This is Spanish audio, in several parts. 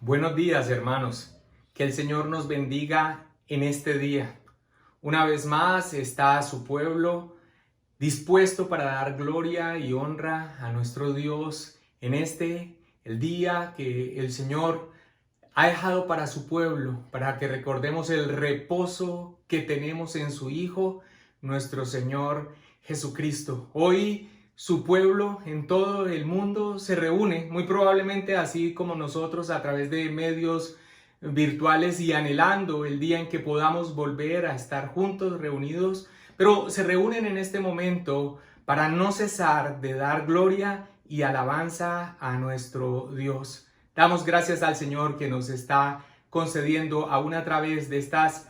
Buenos días, hermanos. Que el Señor nos bendiga en este día. Una vez más está su pueblo dispuesto para dar gloria y honra a nuestro Dios en el día que el Señor ha dejado para su pueblo, para que recordemos el reposo que tenemos en su Hijo, nuestro Señor Jesucristo. Hoy su pueblo en todo el mundo se reúne, muy probablemente así como nosotros, a través de medios virtuales y anhelando el día en que podamos volver a estar juntos, reunidos, pero se reúnen en este momento para no cesar de dar gloria y alabanza a nuestro Dios. Damos gracias al Señor que nos está concediendo, aún a través de estas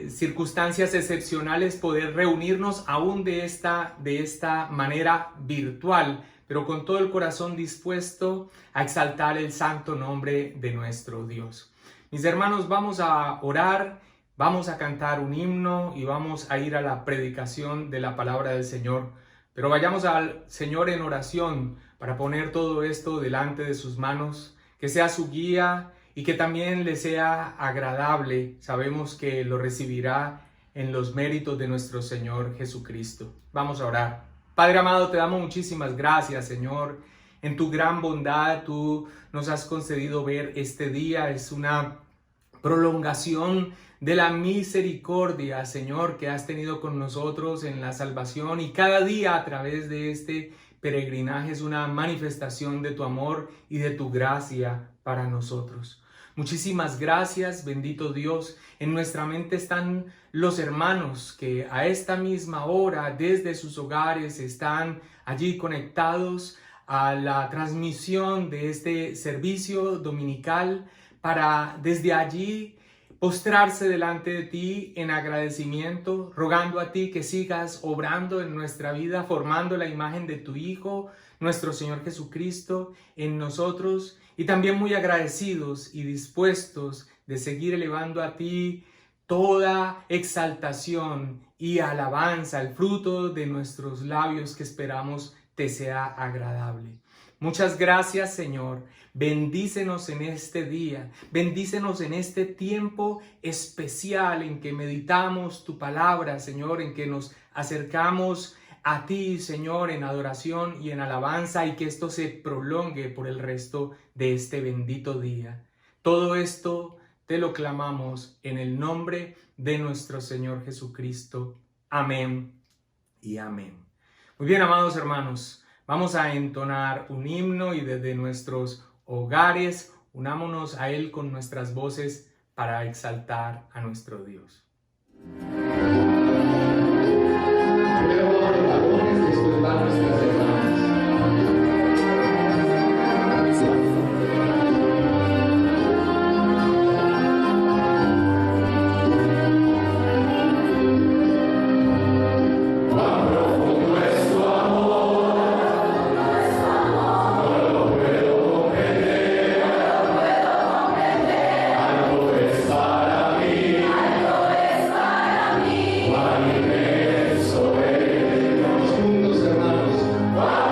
circunstancias excepcionales, poder reunirnos aún de esta manera virtual, pero con todo el corazón dispuesto a exaltar el santo nombre de nuestro Dios. Mis hermanos, vamos a orar, vamos a cantar un himno y vamos a ir a la predicación de la palabra del Señor. Pero vayamos al Señor en oración para poner todo esto delante de sus manos, que sea su guía y que también le sea agradable. Sabemos que lo recibirá en los méritos de nuestro Señor Jesucristo. Vamos a orar. Padre amado, te damos muchísimas gracias, Señor. En tu gran bondad, tú nos has concedido ver este día. Es una prolongación de la misericordia, Señor, que has tenido con nosotros en la salvación. Y cada día a través de este peregrinaje es una manifestación de tu amor y de tu gracia para nosotros. Muchísimas gracias, bendito Dios. En nuestra mente están los hermanos que a esta misma hora, desde sus hogares, están allí conectados a la transmisión de este servicio dominical para desde allí postrarse delante de ti en agradecimiento, rogando a ti que sigas obrando en nuestra vida, formando la imagen de tu Hijo, nuestro Señor Jesucristo, en nosotros, y también muy agradecidos y dispuestos de seguir elevando a ti toda exaltación y alabanza, el fruto de nuestros labios que esperamos te sea agradable. Muchas gracias, Señor. Bendícenos en este día, bendícenos en este tiempo especial en que meditamos tu palabra, Señor, en que nos acercamos a ti, Señor, en adoración y en alabanza, y que esto se prolongue por el resto de este bendito día. Todo esto te lo clamamos en el nombre de nuestro Señor Jesucristo. Amén y amén. Muy bien, amados hermanos, vamos a entonar un himno y desde nuestros hogares unámonos a él con nuestras voces para exaltar a nuestro Dios. Wow.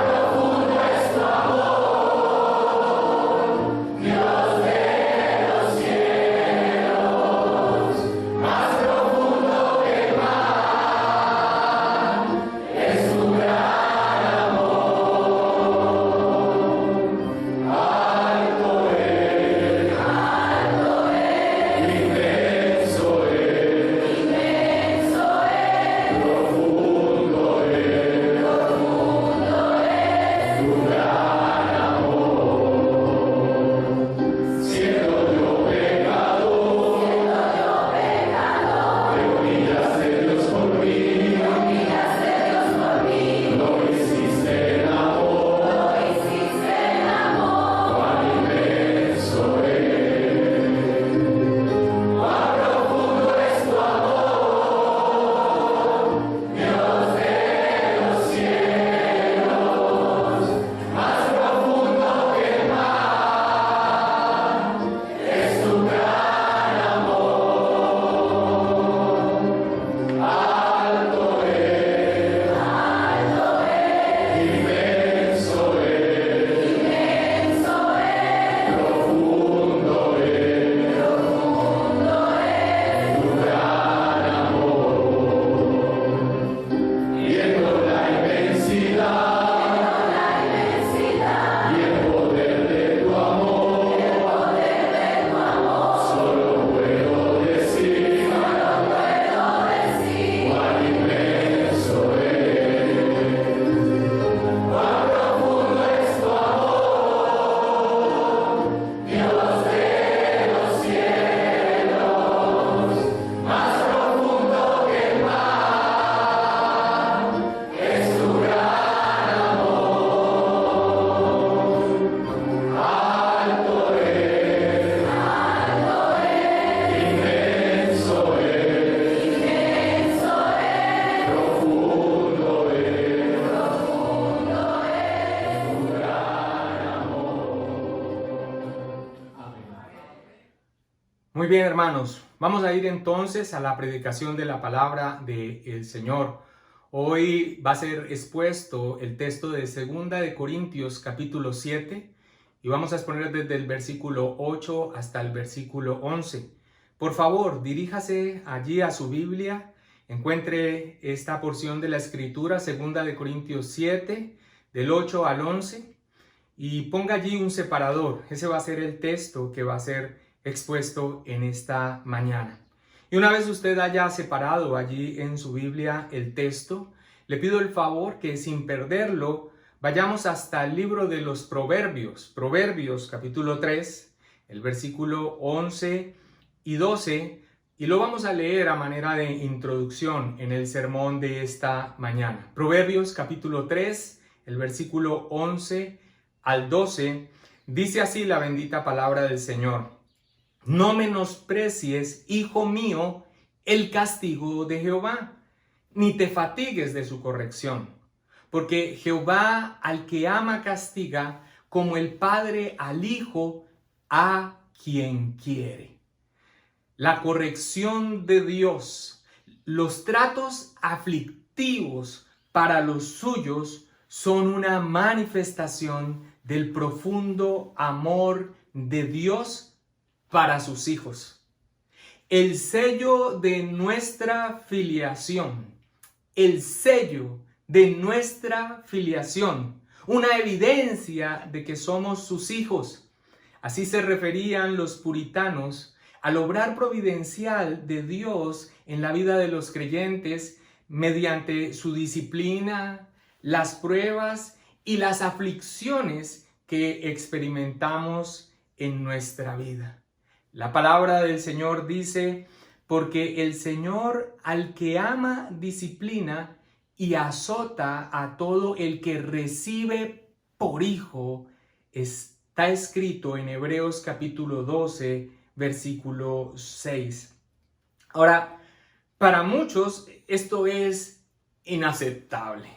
Muy bien, hermanos, vamos a ir entonces a la predicación de la palabra del Señor. Hoy va a ser expuesto el texto de 2 Corintios capítulo 7 y vamos a exponer desde el versículo 8 hasta el versículo 11. Por favor, diríjase allí a su Biblia, encuentre esta porción de la Escritura, 2 Corintios 7, del 8 al 11, y ponga allí un separador. Ese va a ser el texto que va a ser expuesto en esta mañana. Y una vez usted haya separado allí en su Biblia el texto, le pido el favor que sin perderlo vayamos hasta el libro de los Proverbios, Proverbios capítulo 3, el versículo 11 y 12, y lo vamos a leer a manera de introducción en el sermón de esta mañana. Proverbios capítulo 3, el versículo 11 al 12, dice así la bendita palabra del Señor. No menosprecies, hijo mío, el castigo de Jehová, ni te fatigues de su corrección. Porque Jehová al que ama castiga, como el padre al hijo, a quien quiere. La corrección de Dios, los tratos aflictivos para los suyos son una manifestación del profundo amor de Dios para sus hijos. El sello de nuestra filiación, el sello de nuestra filiación, una evidencia de que somos sus hijos. Así se referían los puritanos al obrar providencial de Dios en la vida de los creyentes mediante su disciplina, las pruebas y las aflicciones que experimentamos en nuestra vida. La palabra del Señor dice, porque el Señor al que ama disciplina y azota a todo el que recibe por hijo. Está escrito en Hebreos capítulo 12, versículo 6. Ahora, para muchos esto es inaceptable.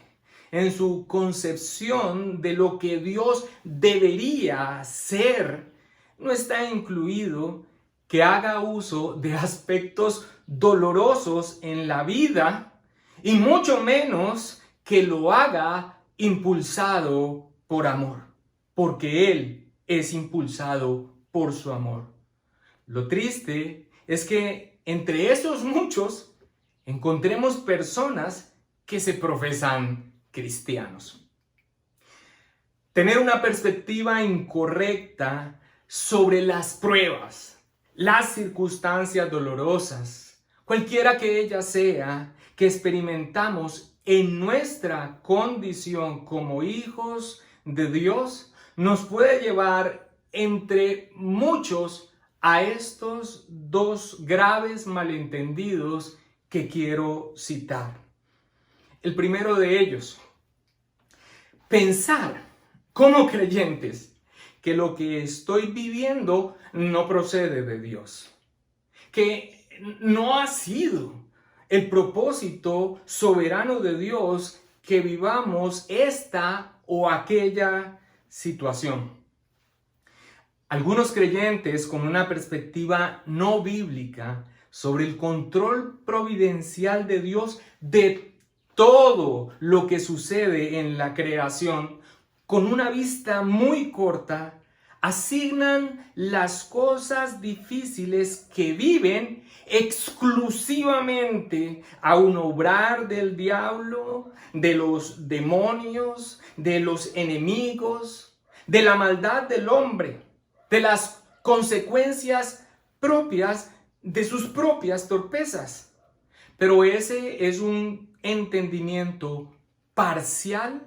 En su concepción de lo que Dios debería ser, no está incluido que haga uso de aspectos dolorosos en la vida y mucho menos que lo haga impulsado por amor, porque Él es impulsado por su amor. Lo triste es que entre esos muchos encontremos personas que se profesan cristianos. Tener una perspectiva incorrecta sobre las pruebas, las circunstancias dolorosas, cualquiera que ella sea, que experimentamos en nuestra condición como hijos de Dios, nos puede llevar entre muchos a estos dos graves malentendidos que quiero citar. El primero de ellos, pensar como creyentes que lo que estoy viviendo no procede de Dios, que no ha sido el propósito soberano de Dios que vivamos esta o aquella situación. Algunos creyentes con una perspectiva no bíblica sobre el control providencial de Dios de todo lo que sucede en la creación, con una vista muy corta, asignan las cosas difíciles que viven exclusivamente a un obrar del diablo, de los demonios, de los enemigos, de la maldad del hombre, de las consecuencias propias de sus propias torpezas. Pero ese es un entendimiento parcial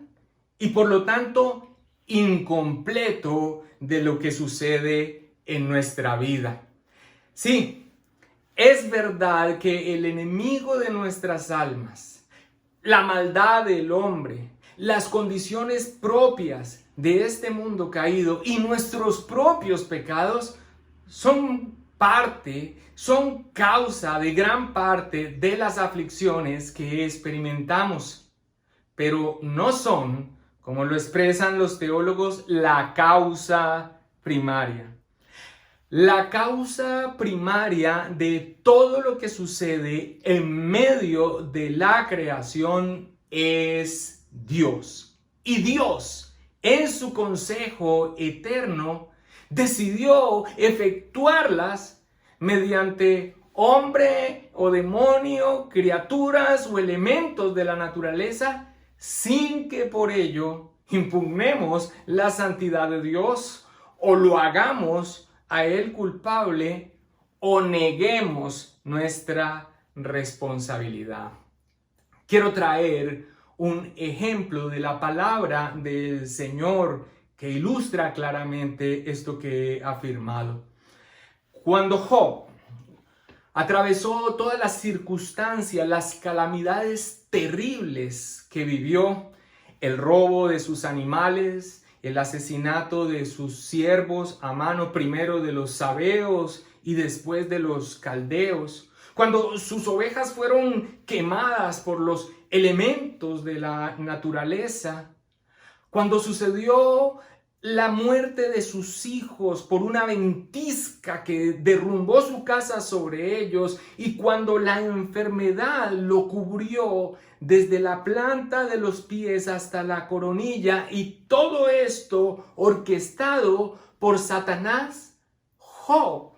y por lo tanto incompleto de lo que sucede en nuestra vida. Sí, es verdad que el enemigo de nuestras almas, la maldad del hombre, las condiciones propias de este mundo caído y nuestros propios pecados son causa de gran parte de las aflicciones que experimentamos, pero no son, como lo expresan los teólogos, la causa primaria. La causa primaria de todo lo que sucede en medio de la creación es Dios. Y Dios, en su consejo eterno, decidió efectuarlas mediante hombre o demonio, criaturas o elementos de la naturaleza, sin que por ello impugnemos la santidad de Dios o lo hagamos a Él culpable o neguemos nuestra responsabilidad. Quiero traer un ejemplo de la palabra del Señor que ilustra claramente esto que he afirmado. Cuando Job atravesó todas las circunstancias, las calamidades terribles que vivió, el robo de sus animales, el asesinato de sus siervos a mano primero de los sabeos y después de los caldeos, cuando sus ovejas fueron quemadas por los elementos de la naturaleza, cuando sucedió la muerte de sus hijos por una ventisca que derrumbó su casa sobre ellos, y cuando la enfermedad lo cubrió desde la planta de los pies hasta la coronilla, y todo esto orquestado por Satanás, Job,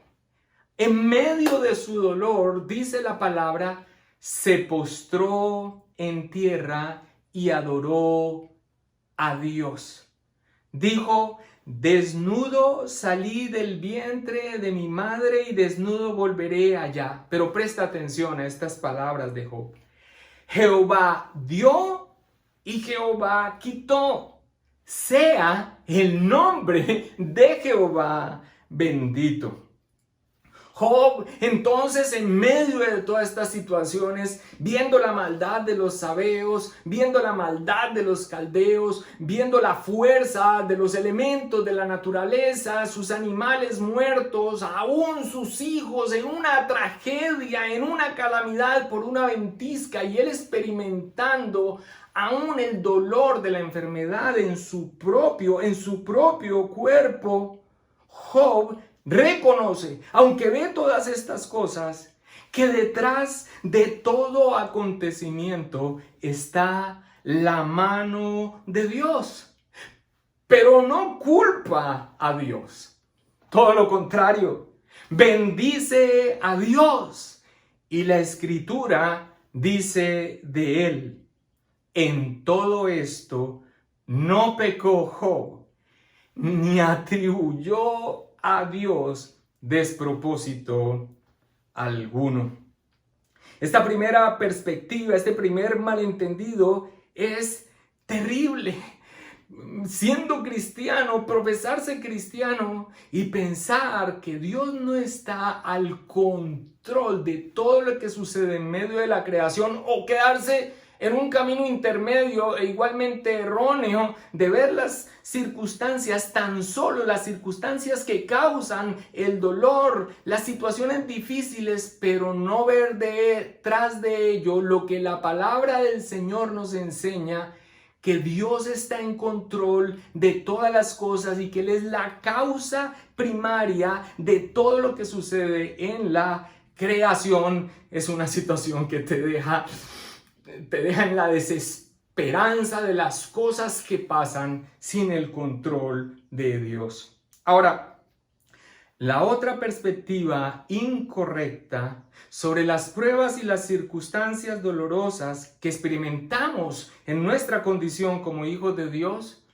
en medio de su dolor, dice la palabra, se postró en tierra y adoró a Dios. Dijo: desnudo salí del vientre de mi madre y desnudo volveré allá. Pero presta atención a estas palabras de Job. Jehová dio y Jehová quitó. Sea el nombre de Jehová bendito. Job, entonces, en medio de todas estas situaciones, viendo la maldad de los sabeos, viendo la maldad de los caldeos, viendo la fuerza de los elementos de la naturaleza, sus animales muertos, aún sus hijos en una tragedia, en una calamidad por una ventisca, y él experimentando aún el dolor de la enfermedad en su propio cuerpo, Job reconoce, aunque ve todas estas cosas, que detrás de todo acontecimiento está la mano de Dios. Pero no culpa a Dios. Todo lo contrario, bendice a Dios. Y la Escritura dice de él: en todo esto no pecó Job, ni atribuyó a Dios despropósito alguno. Esta primera perspectiva, este primer malentendido es terrible. Siendo cristiano, profesarse cristiano y pensar que Dios no está al control de todo lo que sucede en medio de la creación, o quedarse en un camino intermedio e igualmente erróneo de ver las circunstancias, tan solo las circunstancias que causan el dolor, las situaciones difíciles, pero no ver detrás de ello lo que la palabra del Señor nos enseña, que Dios está en control de todas las cosas y que Él es la causa primaria de todo lo que sucede en la creación. Es una situación que te deja en la desesperanza de las cosas que pasan sin el control de Dios. Ahora, la otra perspectiva incorrecta sobre las pruebas y las circunstancias dolorosas que experimentamos en nuestra condición como hijos de Dios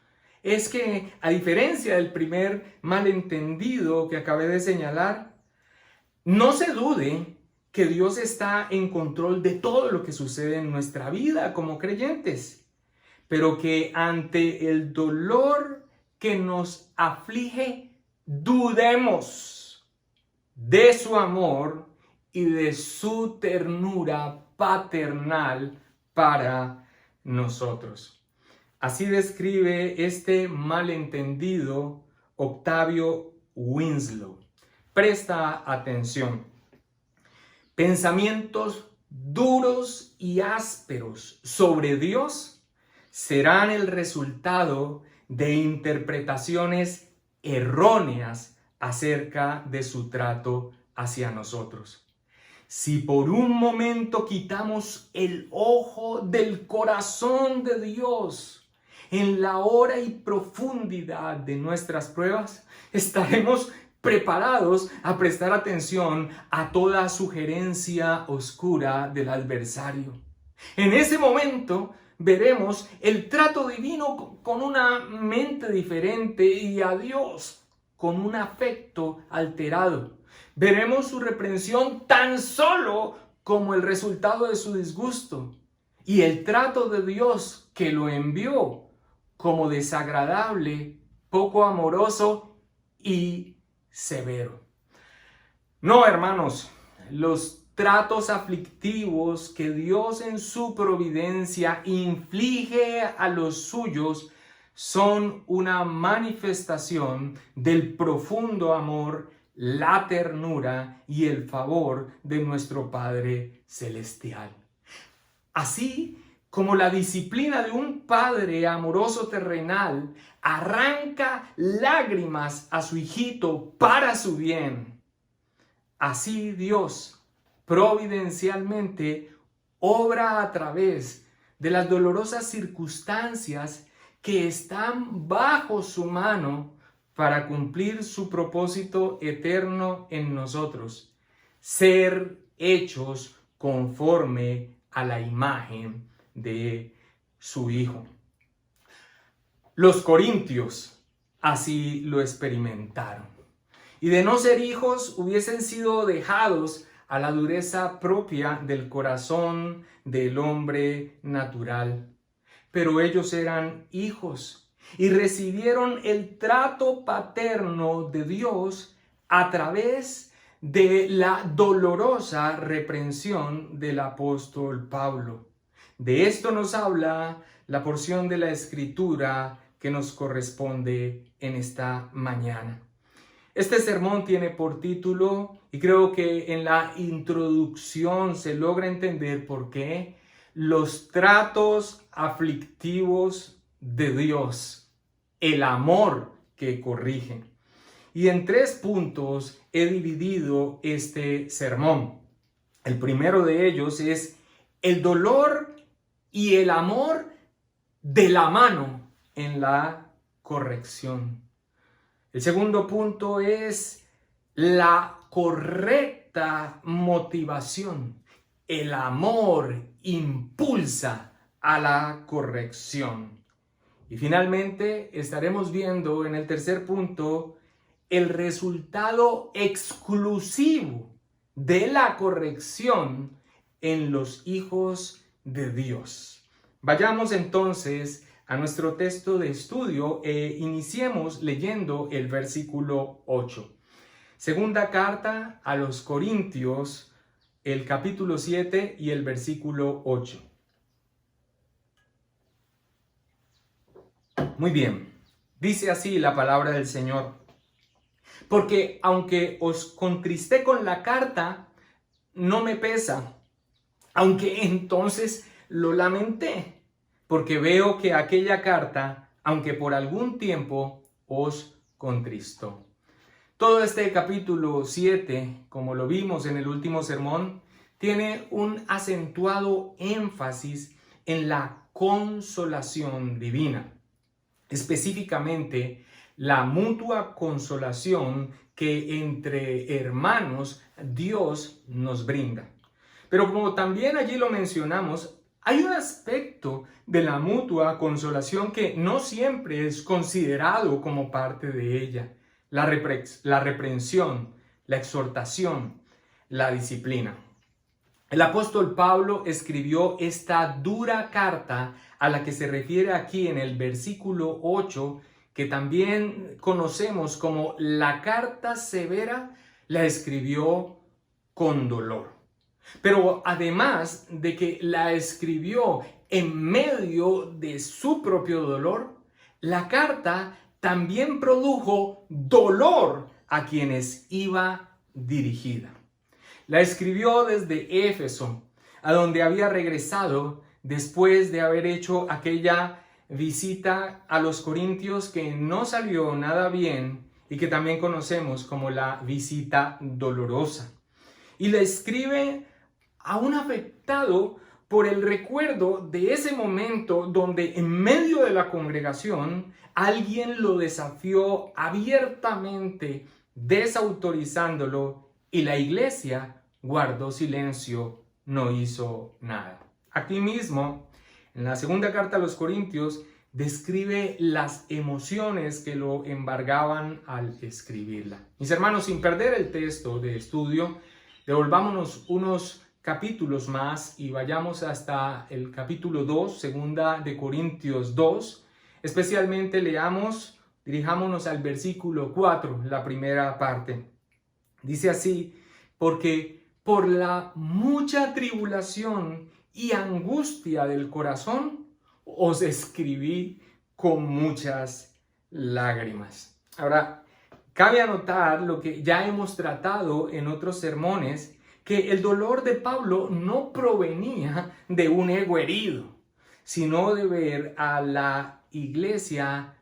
es que, a diferencia del primer malentendido que acabé de señalar, no se dude que Dios está en control de todo lo que sucede en nuestra vida como creyentes, pero que ante el dolor que nos aflige, dudemos de su amor y de su ternura paternal para nosotros. Así describe este malentendido Octavio Winslow. Presta atención. Pensamientos duros y ásperos sobre Dios serán el resultado de interpretaciones erróneas acerca de su trato hacia nosotros. Si por un momento quitamos el ojo del corazón de Dios en la hora y profundidad de nuestras pruebas, estaremos preparados a prestar atención a toda sugerencia oscura del adversario. En ese momento veremos el trato divino con una mente diferente y a Dios con un afecto alterado. Veremos su reprensión tan solo como el resultado de su disgusto y el trato de Dios que lo envió como desagradable, poco amoroso y severo. No, hermanos, los tratos aflictivos que Dios en su providencia inflige a los suyos son una manifestación del profundo amor, la ternura y el favor de nuestro Padre Celestial. Así como la disciplina de un padre amoroso terrenal arranca lágrimas a su hijito para su bien, así Dios providencialmente obra a través de las dolorosas circunstancias que están bajo su mano para cumplir su propósito eterno en nosotros, ser hechos conforme a la imagen de su Hijo. Los corintios así lo experimentaron, y de no ser hijos hubiesen sido dejados a la dureza propia del corazón del hombre natural. Pero ellos eran hijos y recibieron el trato paterno de Dios a través de la dolorosa reprensión del apóstol Pablo. De esto nos habla la porción de la Escritura que nos corresponde en esta mañana. Este sermón tiene por título, y creo que en la introducción se logra entender por qué, los tratos aflictivos de Dios, el amor que corrige. Y en 3 puntos he dividido este sermón. El primero de ellos es el dolor y el amor de la mano en la corrección. El segundo punto es la correcta motivación. El amor impulsa a la corrección. Y finalmente estaremos viendo en el tercer punto el resultado exclusivo de la corrección en los hijos de Dios. Vayamos entonces a nuestro texto de estudio e iniciemos leyendo el versículo 8. Segunda carta a los Corintios, el capítulo 7 y el versículo 8. Muy bien, dice así la palabra del Señor. Porque aunque os contristé con la carta, no me pesa, aunque entonces lo lamenté, porque veo que aquella carta, aunque por algún tiempo, os contristó. Todo este capítulo 7, como lo vimos en el último sermón, tiene un acentuado énfasis en la consolación divina, específicamente la mutua consolación que entre hermanos Dios nos brinda. Pero como también allí lo mencionamos, hay un aspecto de la mutua consolación que no siempre es considerado como parte de ella: la reprensión, la exhortación, la disciplina. El apóstol Pablo escribió esta dura carta a la que se refiere aquí en el versículo 8, que también conocemos como la carta severa, la escribió con dolor. Pero además de que la escribió en medio de su propio dolor, la carta también produjo dolor a quienes iba dirigida. La escribió desde Éfeso, a donde había regresado después de haber hecho aquella visita a los Corintios que no salió nada bien y que también conocemos como la visita dolorosa. Y le escribe a un afectado por el recuerdo de ese momento donde en medio de la congregación alguien lo desafió abiertamente, desautorizándolo, y la iglesia guardó silencio, no hizo nada. Aquí mismo, en la segunda carta a los Corintios, describe las emociones que lo embargaban al escribirla. Mis hermanos, sin perder el texto de estudio, devolvámonos unos capítulos más y vayamos hasta el capítulo 2, segunda de Corintios 2. Especialmente dirijámonos al versículo 4, la primera parte. Dice así: porque por la mucha tribulación y angustia del corazón os escribí con muchas lágrimas. Ahora, cabe anotar lo que ya hemos tratado en otros sermones, que el dolor de Pablo no provenía de un ego herido, sino de ver a la iglesia,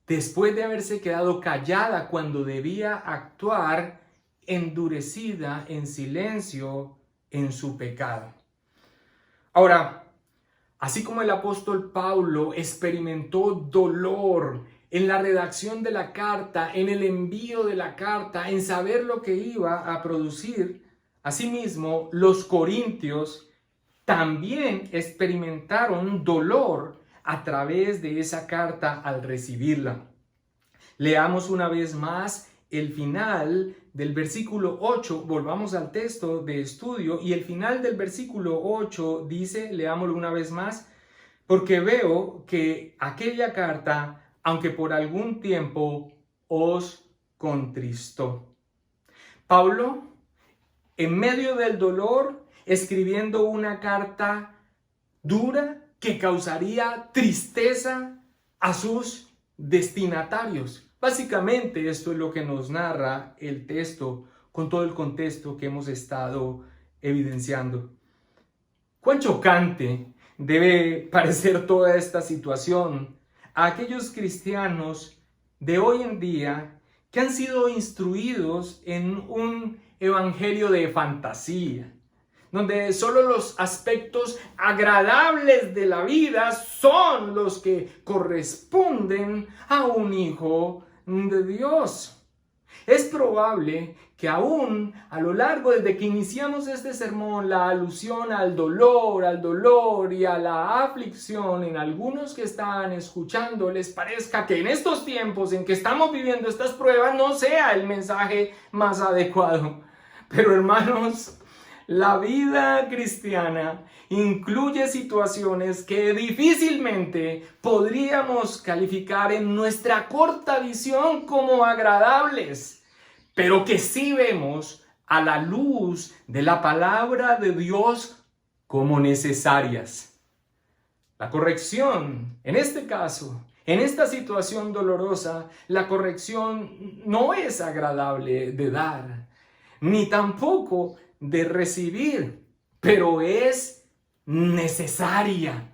después de haberse quedado callada cuando debía actuar, endurecida en silencio en su pecado. Ahora, así como el apóstol Pablo experimentó dolor en la redacción de la carta, en el envío de la carta, en saber lo que iba a producir, asimismo los corintios también experimentaron dolor a través de esa carta al recibirla. Leamos una vez más el final del versículo 8, volvamos al texto de estudio, y el final del versículo 8 dice, leámoslo una vez más: porque veo que aquella carta, aunque por algún tiempo, os contristó. Pablo, en medio del dolor, escribiendo una carta dura que causaría tristeza a sus destinatarios. Básicamente esto es lo que nos narra el texto con todo el contexto que hemos estado evidenciando. Cuán chocante debe parecer toda esta situación a aquellos cristianos de hoy en día que han sido instruidos en un evangelio de fantasía, donde solo los aspectos agradables de la vida son los que corresponden a un hijo de Dios. Es probable que aún a lo largo, desde que iniciamos este sermón, la alusión al dolor y a la aflicción en algunos que están escuchando les parezca que en estos tiempos en que estamos viviendo estas pruebas no sea el mensaje más adecuado. Pero hermanos, la vida cristiana incluye situaciones que difícilmente podríamos calificar en nuestra corta visión como agradables, pero que sí vemos a la luz de la palabra de Dios como necesarias. La corrección, en este caso, en esta situación dolorosa, la corrección no es agradable de dar, ni tampoco de recibir, pero es necesaria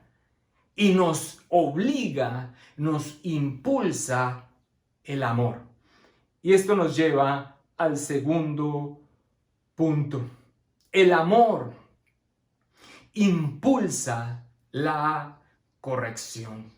y nos obliga, nos impulsa el amor. Y esto nos lleva al segundo punto. El amor impulsa la corrección.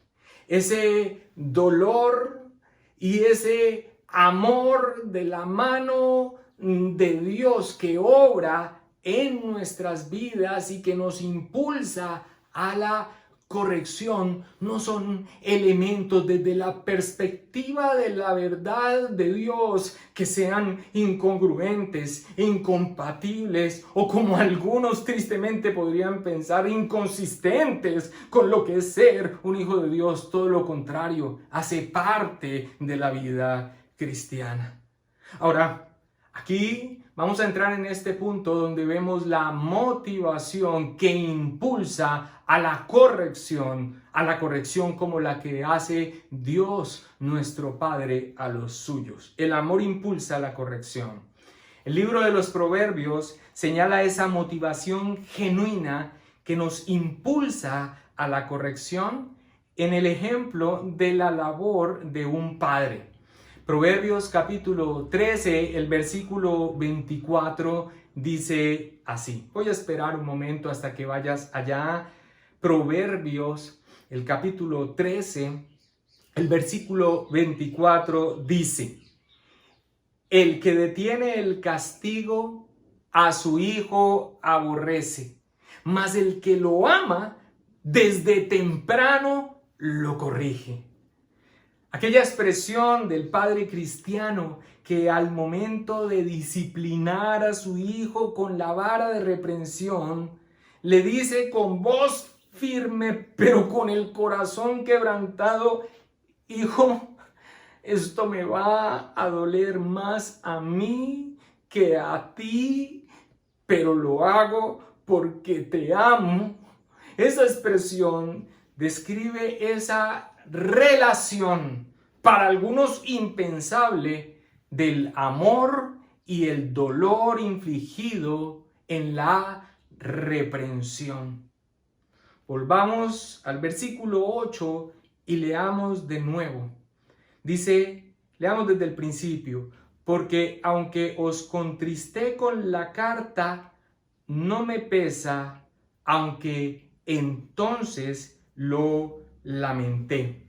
Ese dolor y ese amor de la mano de Dios que obra en nuestras vidas y que nos impulsa a la corrección no son elementos desde la perspectiva de la verdad de Dios que sean incongruentes, incompatibles o, como algunos tristemente podrían pensar, inconsistentes con lo que es ser un hijo de Dios. Todo lo contrario, hace parte de la vida cristiana. Ahora, aquí vamos a entrar en este punto donde vemos la motivación que impulsa a la corrección como la que hace Dios nuestro Padre a los suyos. El amor impulsa la corrección. El libro de los Proverbios señala esa motivación genuina que nos impulsa a la corrección en el ejemplo de la labor de un padre. Proverbios capítulo 13, el versículo 24 dice así. Voy a esperar un momento hasta que vayas allá. Proverbios, el capítulo 13, el versículo 24 dice: el que detiene el castigo a su hijo aborrece, mas el que lo ama desde temprano lo corrige. Aquella expresión del padre cristiano que al momento de disciplinar a su hijo con la vara de reprensión, le dice con voz firme, pero con el corazón quebrantado: hijo, esto me va a doler más a mí que a ti, pero lo hago porque te amo. Esa expresión describe esa relación, para algunos impensable, del amor y el dolor infligido en la reprensión. Volvamos al versículo 8 y leamos de nuevo. Dice, leamos desde el principio: porque aunque os contristé con la carta, no me pesa, aunque entonces lo lamenté.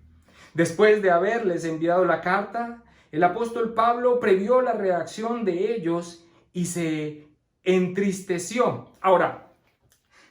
Después de haberles enviado la carta, el apóstol Pablo previó la reacción de ellos y se entristeció. Ahora,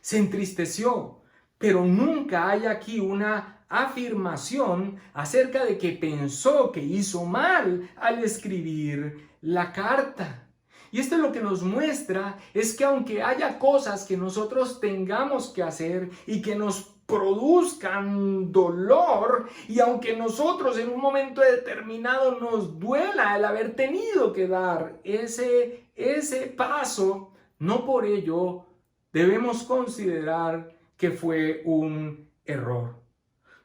se entristeció, pero nunca hay aquí una afirmación acerca de que pensó que hizo mal al escribir la carta. Y esto es lo que nos muestra, es que aunque haya cosas que nosotros tengamos que hacer y que nos produzcan dolor, y aunque nosotros en un momento determinado nos duela el haber tenido que dar ese paso, no por ello debemos considerar que fue un error.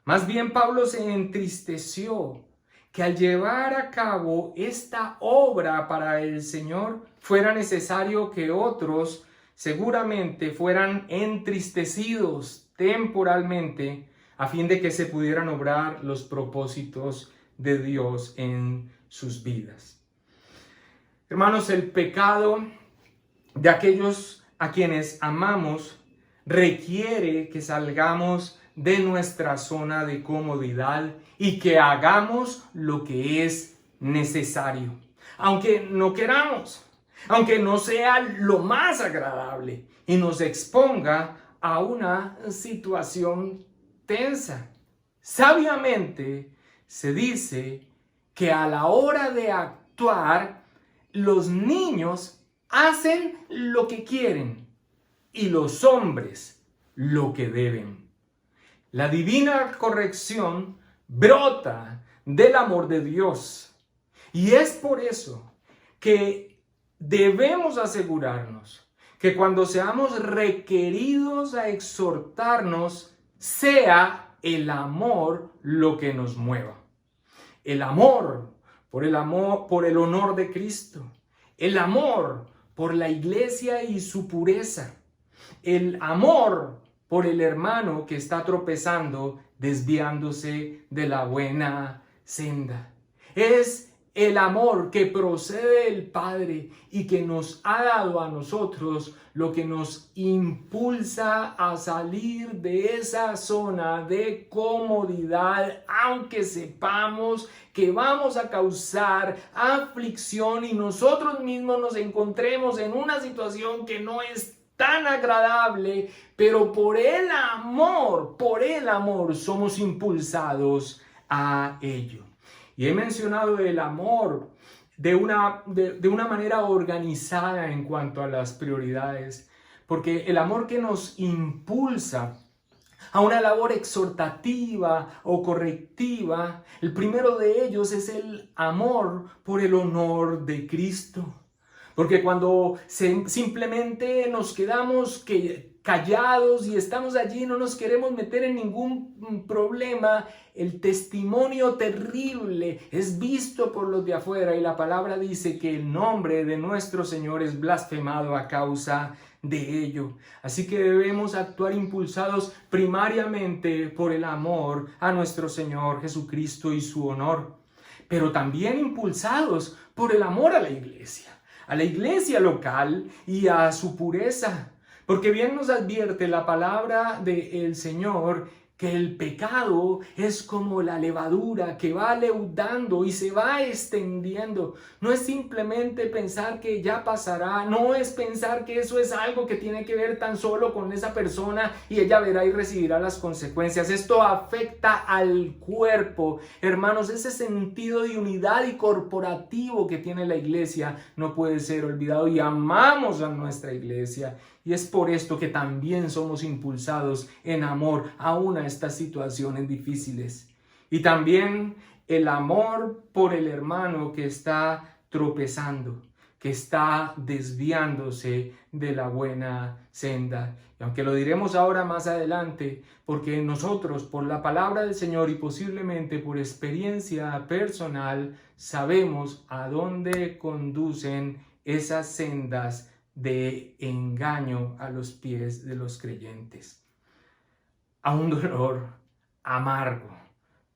Más bien, Pablo se entristeció que al llevar a cabo esta obra para el Señor fuera necesario que otros seguramente fueran entristecidos temporalmente a fin de que se pudieran obrar los propósitos de Dios en sus vidas. Hermanos, el pecado de aquellos a quienes amamos requiere que salgamos de nuestra zona de comodidad y que hagamos lo que es necesario, aunque no queramos, aunque no sea lo más agradable y nos exponga a una situación tensa. Sabiamente se dice que a la hora de actuar, los niños hacen lo que quieren y los hombres lo que deben. La divina corrección brota del amor de Dios, y es por eso que debemos asegurarnos que cuando seamos requeridos a exhortarnos, sea el amor lo que nos mueva. El amor, por el honor de Cristo. El amor por la iglesia y su pureza. El amor por el hermano que está tropezando, desviándose de la buena senda. Es el amor que procede del Padre y que nos ha dado a nosotros lo que nos impulsa a salir de esa zona de comodidad, aunque sepamos que vamos a causar aflicción y nosotros mismos nos encontremos en una situación que no es tan agradable, pero por el amor somos impulsados a ello. Y he mencionado el amor de una manera organizada en cuanto a las prioridades, porque el amor que nos impulsa a una labor exhortativa o correctiva, el primero de ellos es el amor por el honor de Cristo. Porque cuando simplemente nos quedamos callados y estamos allí, no nos queremos meter en ningún problema, el testimonio terrible es visto por los de afuera y la palabra dice que el nombre de nuestro Señor es blasfemado a causa de ello. Así que debemos actuar impulsados primariamente por el amor a nuestro Señor Jesucristo y su honor. pero también impulsados por el amor a la iglesia local y a su pureza. Porque bien nos advierte la palabra del Señor que el pecado es como la levadura que va leudando y se va extendiendo. No es simplemente pensar que ya pasará, no es pensar que eso es algo que tiene que ver tan solo con esa persona y ella verá y recibirá las consecuencias. Esto afecta al cuerpo. Hermanos, ese sentido de unidad y corporativo que tiene la iglesia no puede ser olvidado y amamos a nuestra iglesia. Y es por esto que también somos impulsados en amor aún a estas situaciones difíciles. Y también el amor por el hermano que está tropezando, que está desviándose de la buena senda. Y aunque lo diremos ahora más adelante, porque nosotros por la palabra del Señor y posiblemente por experiencia personal sabemos a dónde conducen esas sendas de engaño a los pies de los creyentes, a un dolor amargo,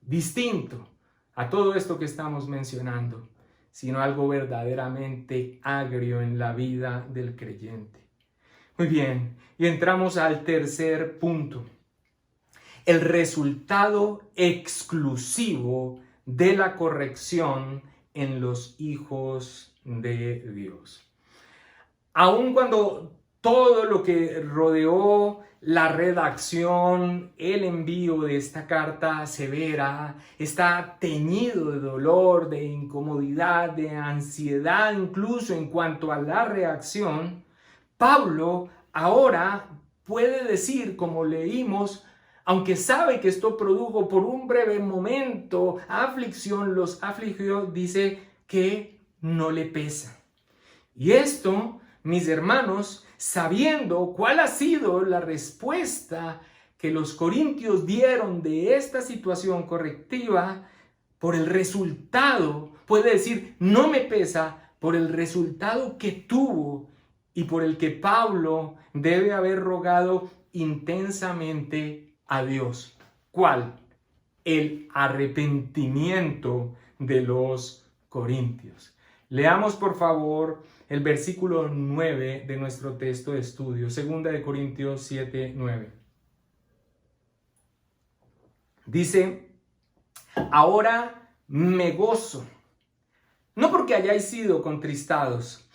distinto a todo esto que estamos mencionando, sino algo verdaderamente agrio en la vida del creyente. Muy bien, y entramos al tercer punto, el resultado exclusivo de la corrección en los hijos de Dios. Aun cuando todo lo que rodeó la redacción, el envío de esta carta severa, está teñido de dolor, de incomodidad, de ansiedad, incluso en cuanto a la reacción, Pablo ahora puede decir, como leímos, aunque sabe que esto produjo por un breve momento aflicción, los afligió, dice que no le pesa. Y esto, mis hermanos, sabiendo cuál ha sido la respuesta que los corintios dieron de esta situación correctiva, por el resultado, puede decir, no me pesa, por el resultado que tuvo y por el que Pablo debe haber rogado intensamente a Dios. ¿Cuál? El arrepentimiento de los corintios. Leamos por favor el versículo 9 de nuestro texto de estudio, 2 Corintios 7, 9. Dice, ahora me gozo, no porque hayáis sido contristados,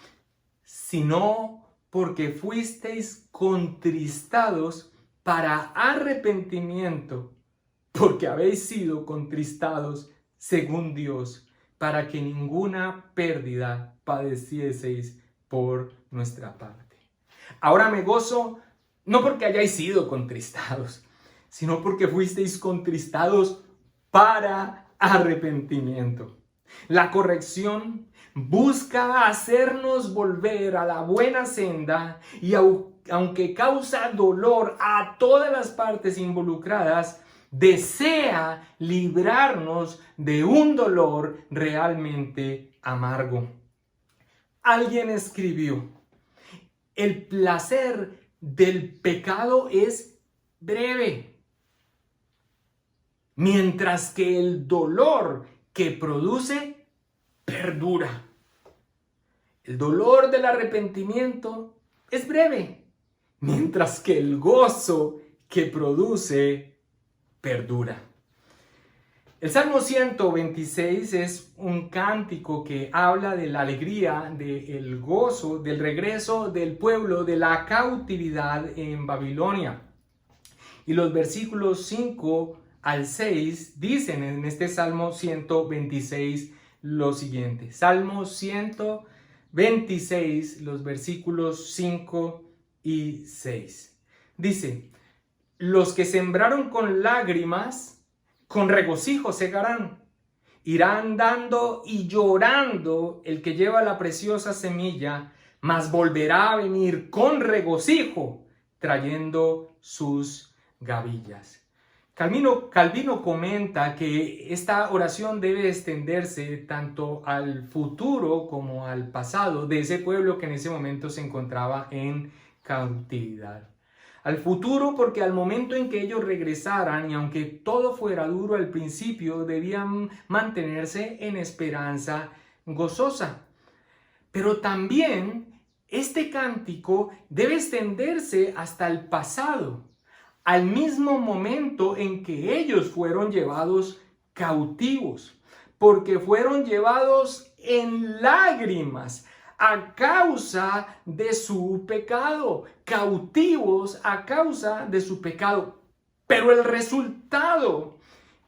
sino porque fuisteis contristados para arrepentimiento, porque habéis sido contristados según Dios, para que ninguna pérdida padecieseis por nuestra parte. Ahora me gozo, no porque hayáis sido contristados, sino porque fuisteis contristados para arrepentimiento. La corrección busca hacernos volver a la buena senda y aunque causa dolor a todas las partes involucradas, desea librarnos de un dolor realmente amargo. Alguien escribió, el placer del pecado es breve, mientras que el dolor que produce perdura. El dolor del arrepentimiento es breve, mientras que el gozo que produce perdura. El Salmo 126 es un cántico que habla de la alegría, del gozo, del regreso del pueblo de la cautividad en Babilonia. Y los versículos 5 al 6 dicen en este Salmo 126 lo siguiente. Salmo 126, los versículos 5 y 6. Dice, los que sembraron con lágrimas, con regocijo segarán. Irán dando y llorando el que lleva la preciosa semilla, mas volverá a venir con regocijo, trayendo sus gavillas. Calvino comenta que esta oración debe extenderse tanto al futuro como al pasado de ese pueblo que en ese momento se encontraba en cautividad. al futuro, porque al momento en que ellos regresaran, y aunque todo fuera duro al principio, debían mantenerse en esperanza gozosa. Pero también este cántico debe extenderse hasta el pasado, al mismo momento en que ellos fueron llevados cautivos, porque fueron llevados en lágrimas a causa de su pecado, cautivos a causa de su pecado. Pero el resultado,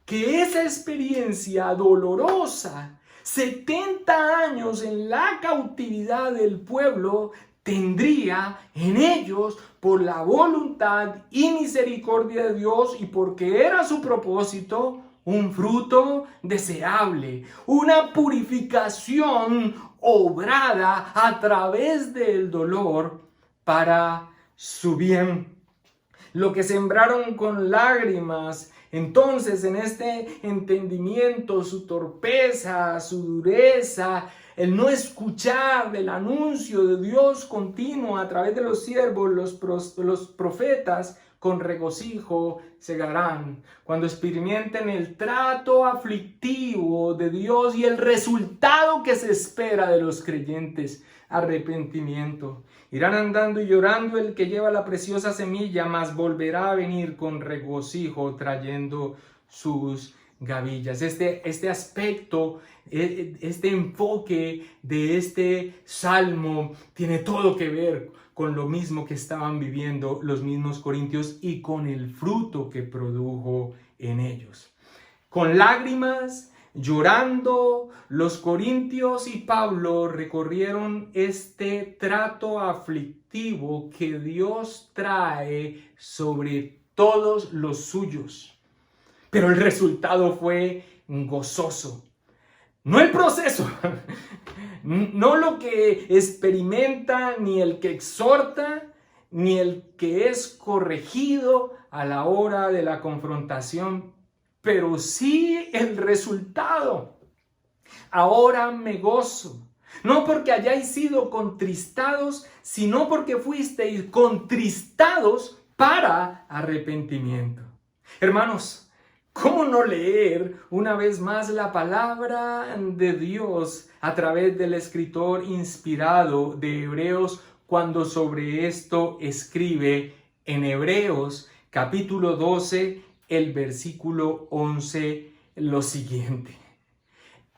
que esa experiencia dolorosa, 70 años en la cautividad del pueblo, tendría en ellos, por la voluntad y misericordia de Dios y porque era su propósito, un fruto deseable, una purificación obrada a través del dolor para su bien. Lo que sembraron con lágrimas, entonces en este entendimiento, su torpeza, su dureza, el no escuchar del anuncio de Dios continuo a través de los siervos, los profetas, con regocijo segarán cuando experimenten el trato aflictivo de Dios y el resultado que se espera de los creyentes, arrepentimiento. Irán andando y llorando el que lleva la preciosa semilla, mas volverá a venir con regocijo trayendo sus gavillas. Este aspecto, este enfoque de este salmo tiene todo que ver con lo mismo que estaban viviendo los mismos corintios y con el fruto que produjo en ellos. Con lágrimas, llorando, los corintios y Pablo recorrieron este trato aflictivo que Dios trae sobre todos los suyos. Pero el resultado fue gozoso. No el proceso, no lo que experimenta, ni el que exhorta, ni el que es corregido a la hora de la confrontación, pero sí el resultado. Ahora me gozo, no porque hayáis sido contristados, sino porque fuisteis contristados para arrepentimiento. Hermanos, ¿cómo no leer una vez más la palabra de Dios a través del escritor inspirado de Hebreos cuando sobre esto escribe en Hebreos capítulo 12, el versículo 11, lo siguiente?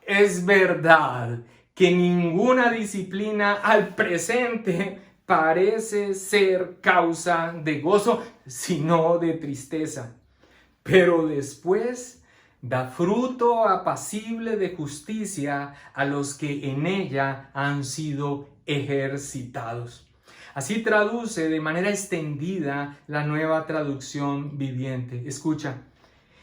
Es verdad que ninguna disciplina al presente parece ser causa de gozo, sino de tristeza. Pero después da fruto apacible de justicia a los que en ella han sido ejercitados. Así traduce de manera extendida la Nueva Traducción Viviente. Escucha,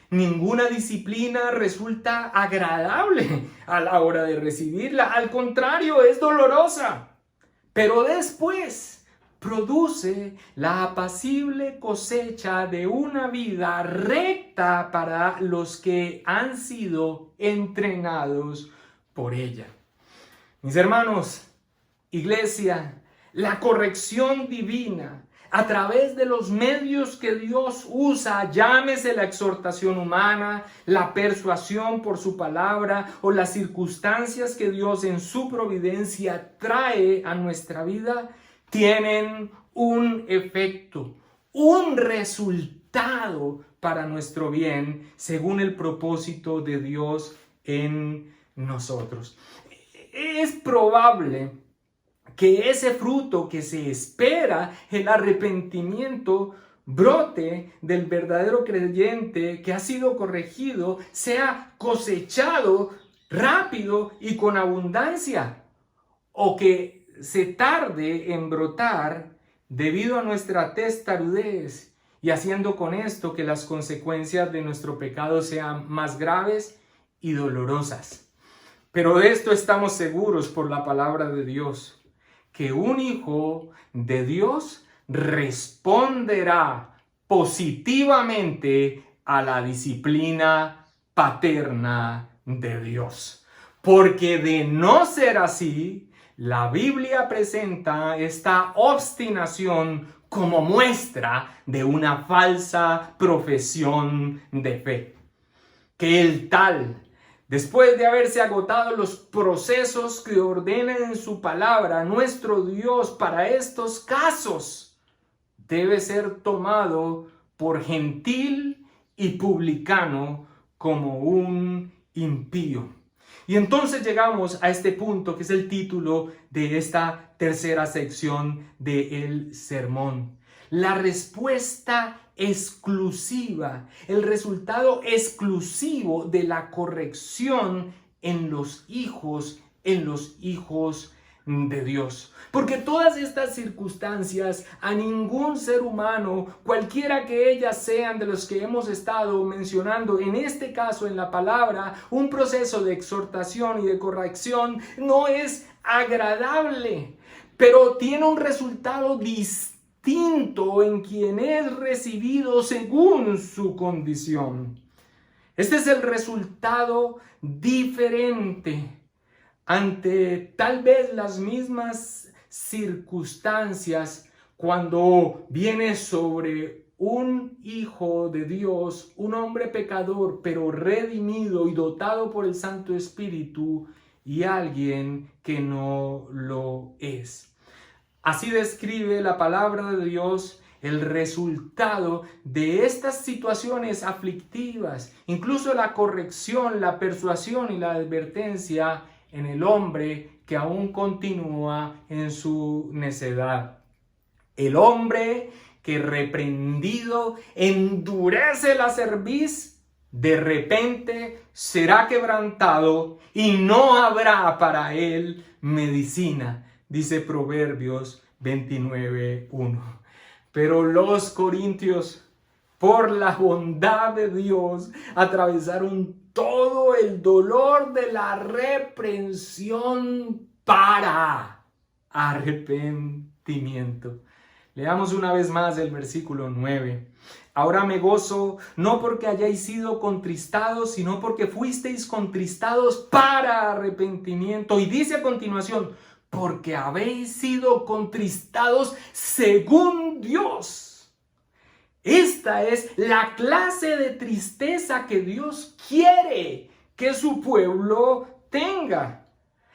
ninguna disciplina resulta agradable a la hora de recibirla. Al contrario, es dolorosa. Pero después produce la apacible cosecha de una vida recta para los que han sido entrenados por ella. Mis hermanos, iglesia, la corrección divina a través de los medios que Dios usa, llámese la exhortación humana, la persuasión por su palabra o las circunstancias que Dios en su providencia trae a nuestra vida, tienen un efecto, un resultado para nuestro bien, según el propósito de Dios en nosotros. Es probable que ese fruto que se espera, el arrepentimiento, brote del verdadero creyente que ha sido corregido, sea cosechado rápido y con abundancia, o que se tarde en brotar debido a nuestra testarudez y haciendo con esto que las consecuencias de nuestro pecado sean más graves y dolorosas. Pero de esto estamos seguros por la palabra de Dios, que un hijo de Dios responderá positivamente a la disciplina paterna de Dios. Porque de no ser así, La Biblia presenta esta obstinación como muestra de una falsa profesión de fe. Que el tal, después de haberse agotado los procesos que ordena en su palabra nuestro Dios para estos casos, debe ser tomado por gentil y publicano como un impío. Y entonces llegamos a este punto que es el título de esta tercera sección del sermón. La respuesta exclusiva, el resultado exclusivo de la corrección en los hijos de Dios. Porque todas estas circunstancias a ningún ser humano, cualquiera que ellas sean de los que hemos estado mencionando, en este caso en la palabra, un proceso de exhortación y de corrección no es agradable, pero tiene un resultado distinto en quien es recibido según su condición. Este es el resultado diferente ante tal vez las mismas circunstancias cuando viene sobre un hijo de Dios, un hombre pecador, pero redimido y dotado por el Santo Espíritu, y alguien que no lo es. Así describe la palabra de Dios el resultado de estas situaciones aflictivas, incluso la corrección, la persuasión y la advertencia en el hombre que aún continúa en su necedad. El hombre que reprendido endurece la cerviz, de repente será quebrantado y no habrá para él medicina, dice Proverbios 29:1. Pero los corintios, por la bondad de Dios, atravesaron todo el dolor de la reprensión para arrepentimiento. Leamos una vez más el versículo 9. Ahora me gozo, no porque hayáis sido contristados, sino porque fuisteis contristados para arrepentimiento. Y dice a continuación, porque habéis sido contristados según Dios. Esta es la clase de tristeza que Dios quiere que su pueblo tenga.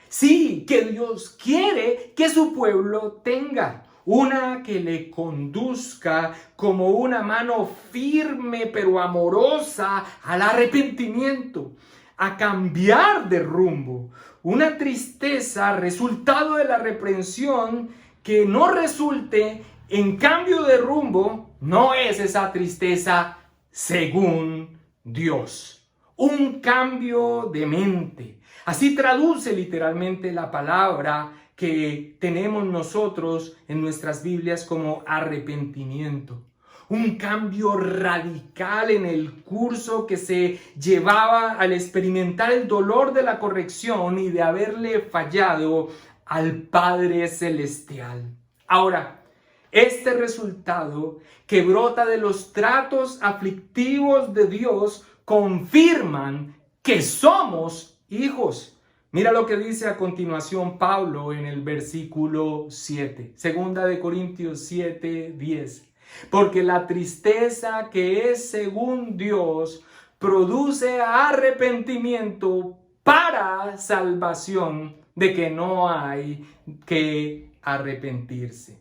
Sí, que Dios quiere que su pueblo tenga. Una que le conduzca como una mano firme pero amorosa al arrepentimiento, a cambiar de rumbo. Una tristeza resultado de la reprensión que no resulte en cambio de rumbo. No es esa tristeza según Dios. Un cambio de mente. Así traduce literalmente la palabra que tenemos nosotros en nuestras Biblias como arrepentimiento. Un cambio radical en el curso que se llevaba al experimentar el dolor de la corrección y de haberle fallado al Padre Celestial. Ahora, este resultado que brota de los tratos aflictivos de Dios confirman que somos hijos. Mira lo que dice a continuación Pablo en el versículo 7. Segunda de Corintios 7:10. Porque la tristeza que es según Dios produce arrepentimiento para salvación, de que no hay que arrepentirse.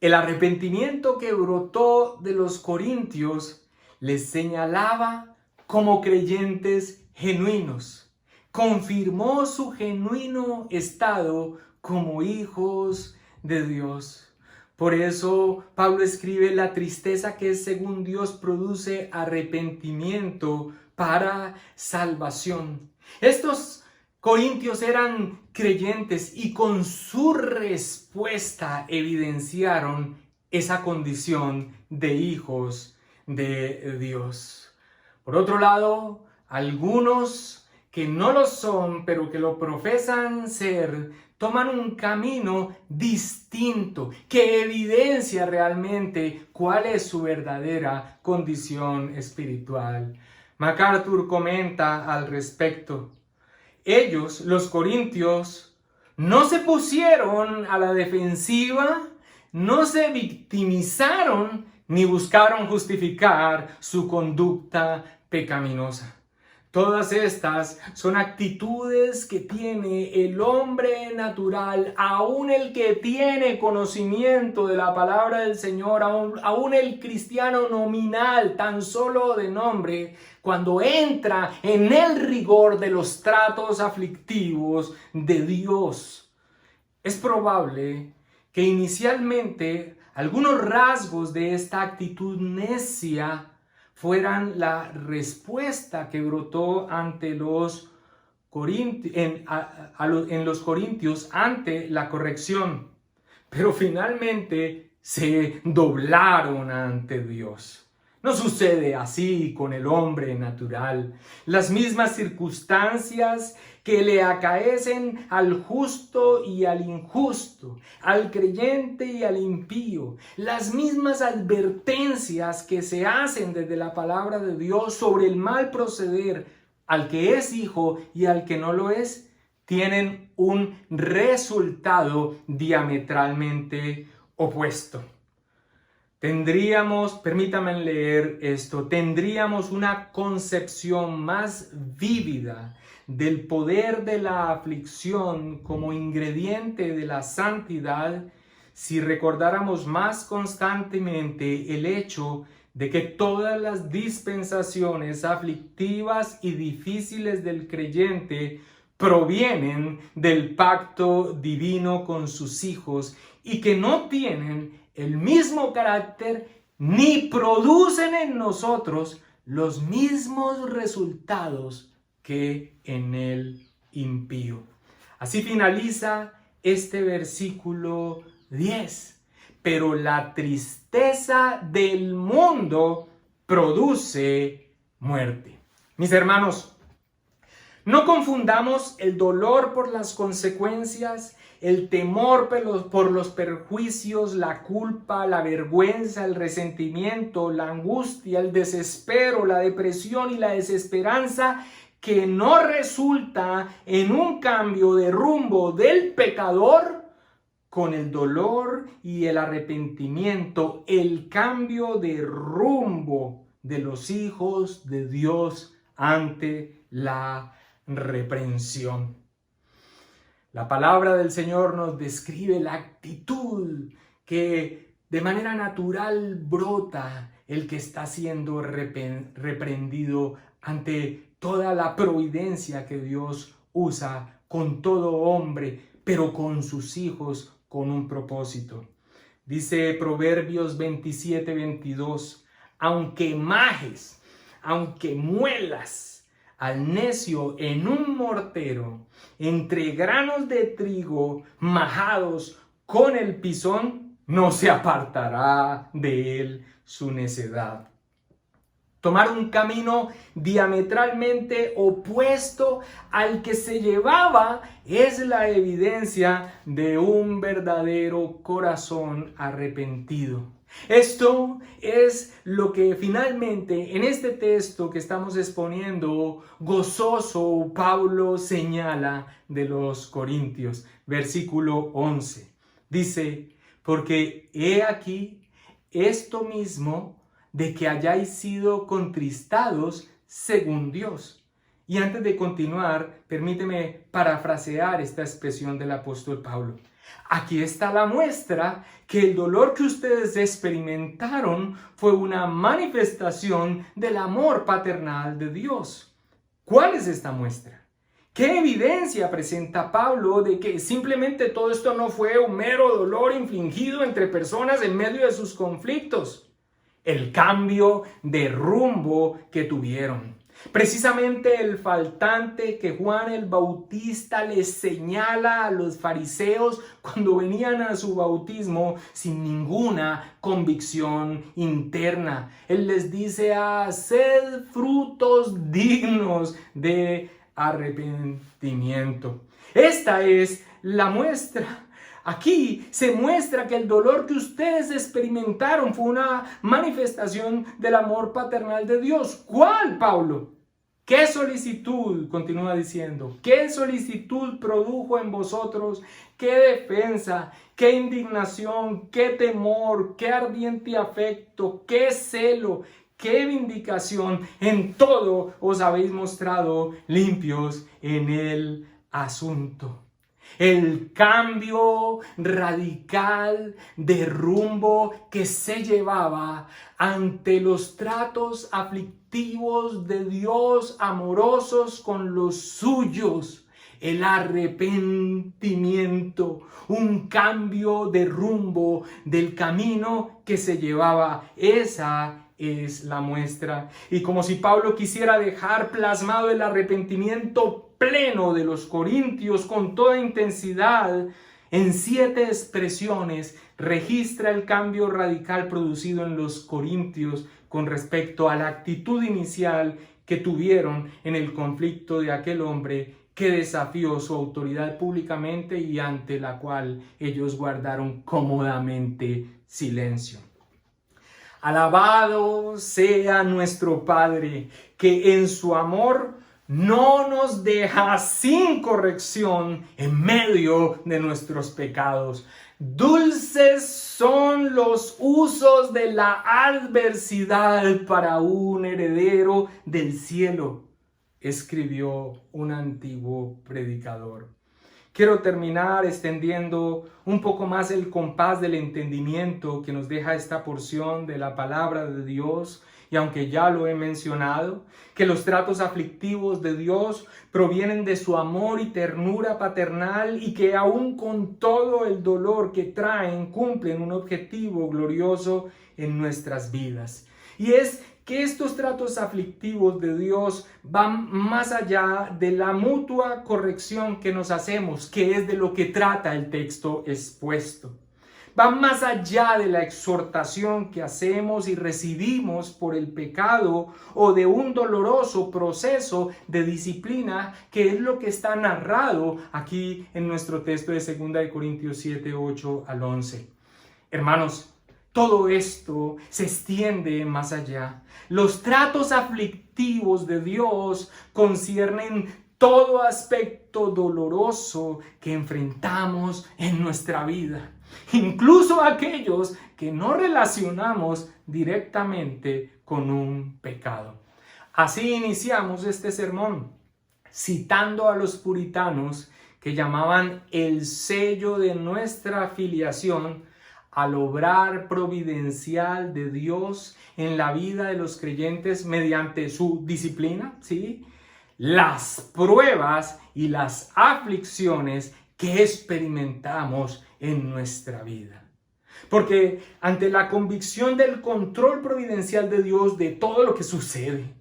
El arrepentimiento que brotó de los corintios les señalaba como creyentes genuinos. Confirmó su genuino estado como hijos de Dios. Por eso Pablo escribe: la tristeza que es según Dios produce arrepentimiento para salvación. Estos corintios eran creyentes y con su respuesta evidenciaron esa condición de hijos de Dios. Por otro lado, algunos que no lo son, pero que lo profesan ser, toman un camino distinto que evidencia realmente cuál es su verdadera condición espiritual. MacArthur comenta al respecto: ellos, los corintios, no se pusieron a la defensiva, no se victimizaron ni buscaron justificar su conducta pecaminosa. Todas estas son actitudes que tiene el hombre natural, aún el que tiene conocimiento de la palabra del Señor, aún el cristiano nominal, tan solo de nombre, cuando entra en el rigor de los tratos aflictivos de Dios. Es probable que inicialmente algunos rasgos de esta actitud necia fueran la respuesta que brotó ante los en los corintios ante la corrección, pero finalmente se doblaron ante Dios. No sucede así con el hombre natural. Las mismas circunstancias que le acaecen al justo y al injusto, al creyente y al impío, las mismas advertencias que se hacen desde la palabra de Dios sobre el mal proceder al que es hijo y al que no lo es, tienen un resultado diametralmente opuesto. Permítanme leer esto, tendríamos una concepción más vívida del poder de la aflicción como ingrediente de la santidad si recordáramos más constantemente el hecho de que todas las dispensaciones aflictivas y difíciles del creyente provienen del pacto divino con sus hijos y que no tienen el mismo carácter ni producen en nosotros los mismos resultados que en el impío. Así finaliza este versículo 10. Pero la tristeza del mundo produce muerte. Mis hermanos, no confundamos el dolor por las consecuencias, el temor por los perjuicios, la culpa, la vergüenza, el resentimiento, la angustia, el desespero, la depresión y la desesperanza que no resulta en un cambio de rumbo del pecador con el dolor y el arrepentimiento, el cambio de rumbo de los hijos de Dios ante la reprensión. La palabra del Señor nos describe la actitud que de manera natural brota el que está siendo reprendido ante toda la providencia que Dios usa con todo hombre, pero con sus hijos con un propósito. Dice Proverbios 27:22, aunque majes, aunque muelas al necio en un mortero, entre granos de trigo majados con el pisón, no se apartará de él su necedad. Tomar un camino diametralmente opuesto al que se llevaba es la evidencia de un verdadero corazón arrepentido. Esto es lo que finalmente en este texto que estamos exponiendo, gozoso, Pablo señala de los Corintios. Versículo 11. Dice, porque he aquí esto mismo de que hayáis sido contristados según Dios. Y antes de continuar, permíteme parafrasear esta expresión del apóstol Pablo. Aquí está la muestra que el dolor que ustedes experimentaron fue una manifestación del amor paternal de Dios. ¿Cuál es esta muestra? ¿Qué evidencia presenta Pablo de que simplemente todo esto no fue un mero dolor infligido entre personas en medio de sus conflictos? El cambio de rumbo que tuvieron. Precisamente el faltante que Juan el Bautista les señala a los fariseos cuando venían a su bautismo sin ninguna convicción interna. Él les dice: haced frutos dignos de arrepentimiento. Esta es la muestra. Aquí se muestra que el dolor que ustedes experimentaron fue una manifestación del amor paternal de Dios. ¿Cuál, Pablo? ¿Qué solicitud, continúa diciendo, qué solicitud produjo en vosotros? ¿Qué defensa? ¿Qué indignación? ¿Qué temor? ¿Qué ardiente afecto? ¿Qué celo? ¡Qué vindicación! En todo os habéis mostrado limpios en el asunto. El cambio radical de rumbo que se llevaba ante los tratos aflictivos de Dios amorosos con los suyos. El arrepentimiento, un cambio de rumbo del camino que se llevaba. Esa es la muestra. Y como si Pablo quisiera dejar plasmado el arrepentimiento pleno de los corintios con toda intensidad, en 7 expresiones registra el cambio radical producido en los corintios con respecto a la actitud inicial que tuvieron en el conflicto de aquel hombre que desafió su autoridad públicamente y ante la cual ellos guardaron cómodamente silencio. Alabado sea nuestro Padre, que en su amor no nos deja sin corrección en medio de nuestros pecados. Dulces son los usos de la adversidad para un heredero del cielo, escribió un antiguo predicador. Quiero terminar extendiendo un poco más el compás del entendimiento que nos deja esta porción de la palabra de Dios. Y aunque ya lo he mencionado, que los tratos aflictivos de Dios provienen de su amor y ternura paternal y que aún con todo el dolor que traen cumplen un objetivo glorioso en nuestras vidas. Y es que estos tratos aflictivos de Dios van más allá de la mutua corrección que nos hacemos, que es de lo que trata el texto expuesto. Van más allá de la exhortación que hacemos y recibimos por el pecado o de un doloroso proceso de disciplina, que es lo que está narrado aquí en nuestro texto de 2 Corintios 7, 8 al 11. Hermanos, todo esto se extiende más allá. Los tratos aflictivos de Dios conciernen todo aspecto doloroso que enfrentamos en nuestra vida, incluso aquellos que no relacionamos directamente con un pecado. Así iniciamos este sermón, citando a los puritanos que llamaban el sello de nuestra filiación al obrar providencial de Dios en la vida de los creyentes mediante su disciplina, ¿sí?, las pruebas y las aflicciones que experimentamos en nuestra vida. Porque ante la convicción del control providencial de Dios de todo lo que sucede,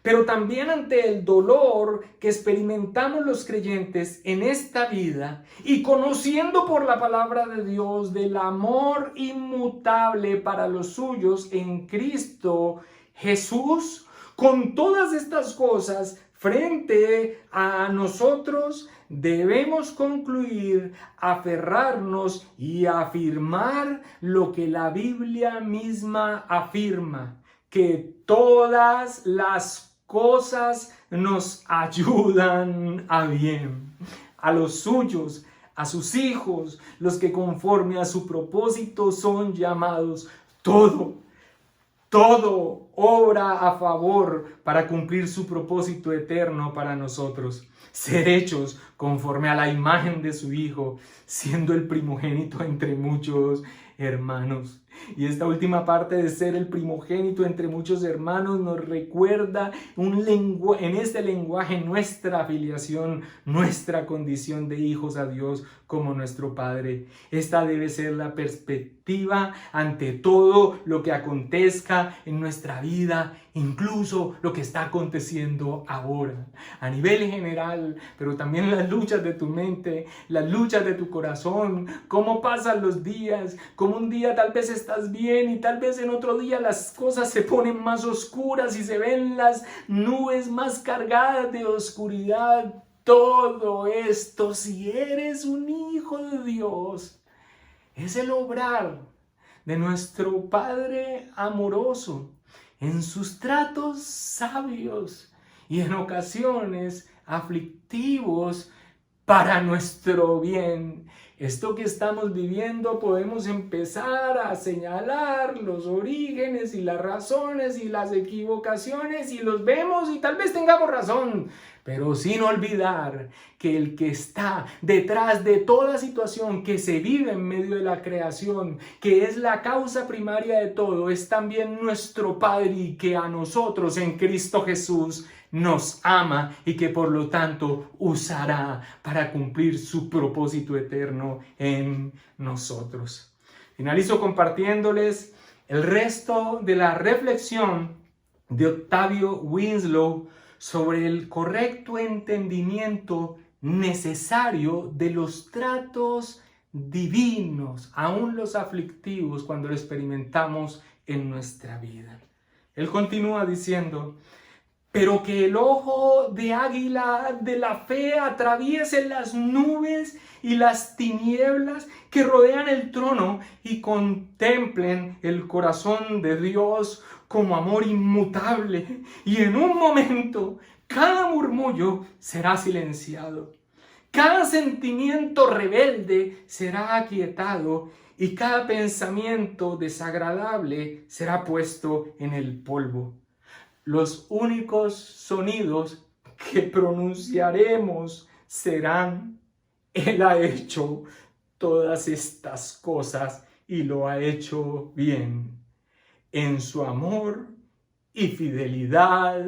pero también ante el dolor que experimentamos los creyentes en esta vida y conociendo por la palabra de Dios del amor inmutable para los suyos en Cristo Jesús, con todas estas cosas frente a nosotros, debemos concluir, aferrarnos y afirmar lo que la Biblia misma afirma, que todas las cosas nos ayudan a bien, a los suyos, a sus hijos, los que conforme a su propósito son llamados. Todo obra a favor para cumplir su propósito eterno para nosotros, ser hechos conforme a la imagen de su Hijo, siendo el primogénito entre muchos hermanos. Y esta última parte de ser el primogénito entre muchos hermanos nos recuerda en este lenguaje nuestra afiliación, nuestra condición de hijos a Dios como nuestro Padre. Esta debe ser la perspectiva ante todo lo que acontezca en nuestra vida, incluso lo que está aconteciendo ahora, a nivel general, pero también las luchas de tu mente, las luchas de tu corazón, cómo pasan los días, cómo un día tal vez estás bien y tal vez en otro día las cosas se ponen más oscuras y se ven las nubes más cargadas de oscuridad. Todo esto, si eres un hijo de Dios, es el obrar de nuestro Padre amoroso en sus tratos sabios y en ocasiones aflictivos para nuestro bien. Esto que estamos viviendo podemos empezar a señalar los orígenes y las razones y las equivocaciones y los vemos y tal vez tengamos razón, pero sin olvidar que el que está detrás de toda situación que se vive en medio de la creación, que es la causa primaria de todo, es también nuestro Padre y que a nosotros en Cristo Jesús nos ama y que por lo tanto usará para cumplir su propósito eterno en nosotros. Finalizo compartiéndoles el resto de la reflexión de Octavio Winslow sobre el correcto entendimiento necesario de los tratos divinos, aún los aflictivos, cuando lo experimentamos en nuestra vida. Él continúa diciendo: pero que el ojo de águila de la fe atraviese las nubes y las tinieblas que rodean el trono y contemplen el corazón de Dios como amor inmutable. Y en un momento cada murmullo será silenciado, cada sentimiento rebelde será aquietado y cada pensamiento desagradable será puesto en el polvo. Los únicos sonidos que pronunciaremos serán: Él ha hecho todas estas cosas y lo ha hecho bien. En su amor y fidelidad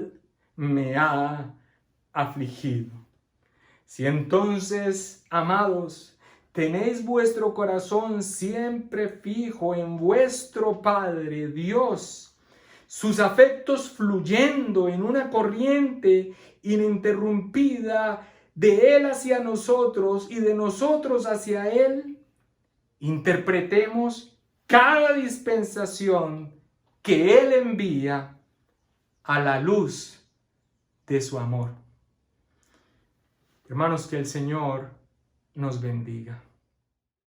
me ha afligido. Si entonces, amados, tenéis vuestro corazón siempre fijo en vuestro Padre Dios, sus afectos fluyendo en una corriente ininterrumpida de Él hacia nosotros y de nosotros hacia Él, interpretemos cada dispensación que Él envía a la luz de su amor. Hermanos, que el Señor nos bendiga.